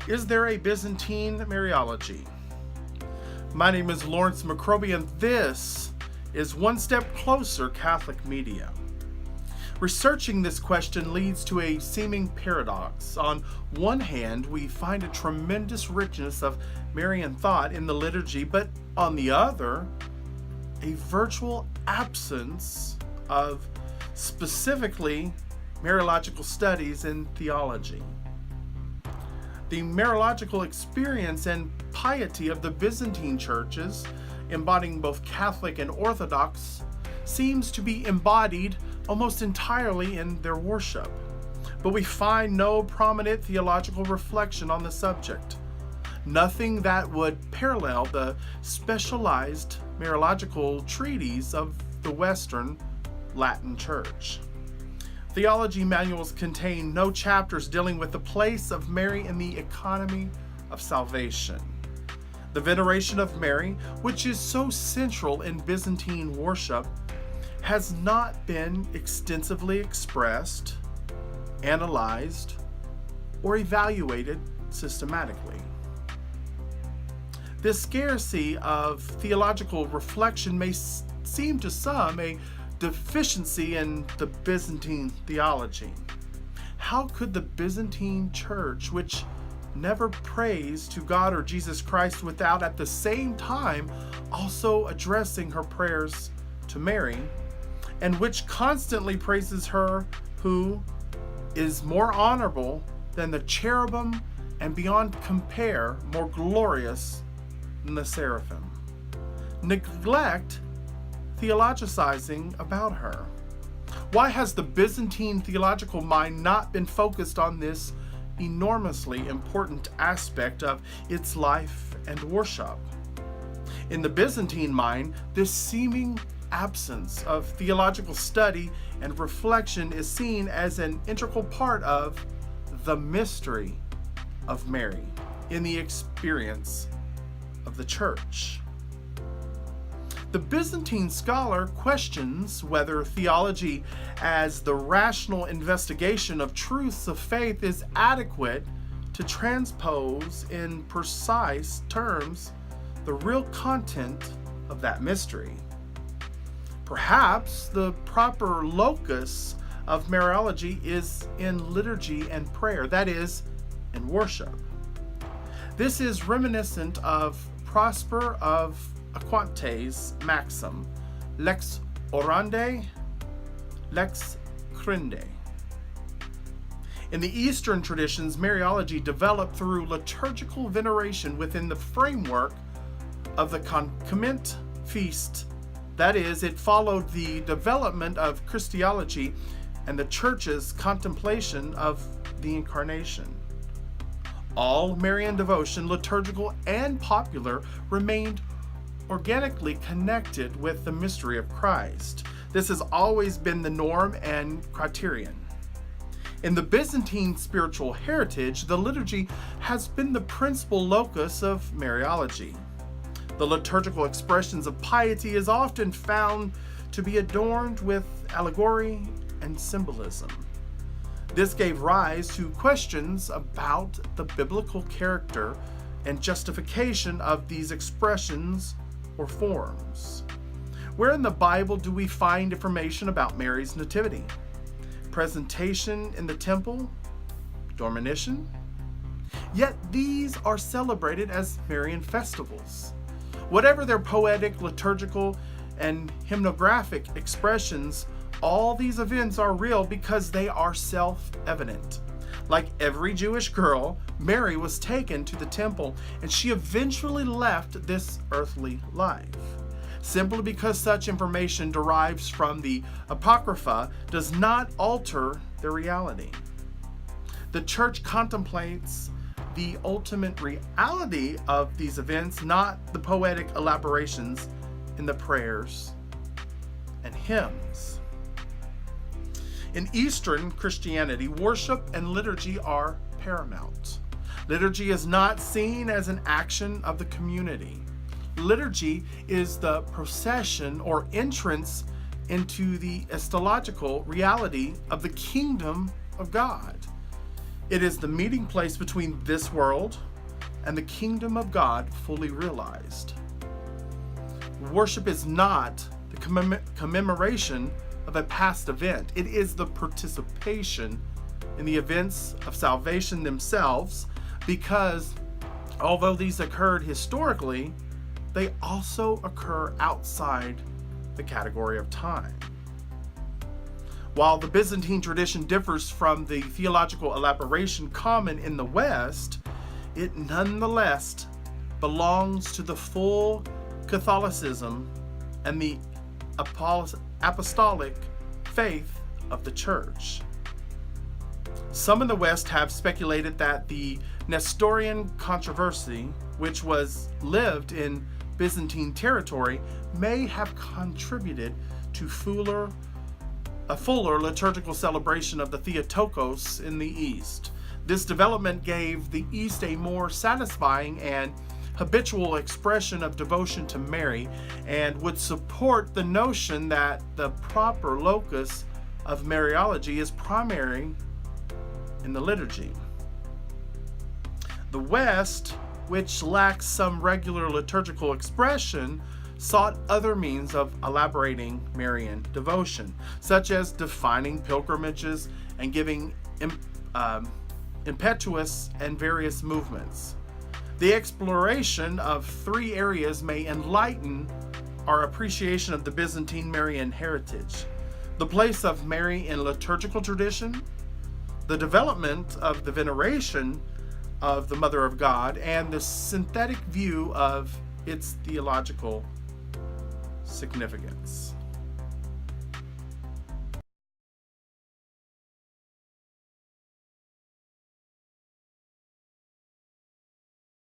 Is there a Byzantine Mariology? My name is Lawrence McCrobie, and this is One Step Closer Catholic Media. Researching this question leads to a seeming paradox. On one hand, we find a tremendous richness of Marian thought in the liturgy, but on the other, a virtual absence of specifically Mariological studies in theology. The Mariological experience and piety of the Byzantine churches, embodying both Catholic and Orthodox, seems to be embodied almost entirely in their worship. But we find no prominent theological reflection on the subject. Nothing that would parallel the specialized Mariological treatises of the Western Latin Church. Theology manuals contain no chapters dealing with the place of Mary in the economy of salvation. The veneration of Mary, which is so central in Byzantine worship, has not been extensively expressed, analyzed, or evaluated systematically. This scarcity of theological reflection may seem to some a deficiency in the Byzantine theology. How could the Byzantine church, which never prays to God or Jesus Christ without at the same time also addressing her prayers to Mary, and which constantly praises her who is more honorable than the cherubim and beyond compare more glorious than the seraphim, neglect theologizing about her? Why has the Byzantine theological mind not been focused on this enormously important aspect of its life and worship? In the Byzantine mind, this seeming absence of theological study and reflection is seen as an integral part of the mystery of Mary in the experience of the church. The Byzantine scholar questions whether theology as the rational investigation of truths of faith is adequate to transpose in precise terms the real content of that mystery. Perhaps the proper locus of Mariology is in liturgy and prayer, that is, in worship. This is reminiscent of Prosper of Aquante's maxim, lex orandi, lex credendi. In the Eastern traditions, Mariology developed through liturgical veneration within the framework of the concomitant feast. That is, it followed the development of Christology and the Church's contemplation of the Incarnation. All Marian devotion, liturgical and popular, remained organically connected with the mystery of Christ. This has always been the norm and criterion. In the Byzantine spiritual heritage, the liturgy has been the principal locus of Mariology. The liturgical expressions of piety is often found to be adorned with allegory and symbolism. This gave rise to questions about the biblical character and justification of these expressions or forms. Where in the Bible do we find information about Mary's nativity? Presentation in the temple? Dormition? Yet these are celebrated as Marian festivals. Whatever their poetic, liturgical, and hymnographic expressions, all these events are real because they are self-evident. Like every Jewish girl, Mary was taken to the temple, and she eventually left this earthly life. Simply because such information derives from the Apocrypha does not alter the reality. The Church contemplates the ultimate reality of these events, not the poetic elaborations in the prayers and hymns. In Eastern Christianity, worship and liturgy are paramount. Liturgy is not seen as an action of the community. Liturgy is the procession or entrance into the eschatological reality of the kingdom of God. It is the meeting place between this world and the kingdom of God fully realized. Worship is not the commemoration of a past event. It is the participation in the events of salvation themselves, because although these occurred historically, they also occur outside the category of time. While the Byzantine tradition differs from the theological elaboration common in the West, it nonetheless belongs to the full Catholicism and the apostolic faith of the Church. Some in the West have speculated that the Nestorian controversy, which was lived in Byzantine territory, may have contributed to a fuller liturgical celebration of the Theotokos in the East. This development gave the East a more satisfying and habitual expression of devotion to Mary, and would support the notion that the proper locus of Mariology is primary in the liturgy. The West, which lacks some regular liturgical expression, sought other means of elaborating Marian devotion, such as defining pilgrimages and giving impetus and various movements. The exploration of three areas may enlighten our appreciation of the Byzantine Marian heritage: the place of Mary in liturgical tradition, the development of the veneration of the Mother of God, and the synthetic view of its theological significance.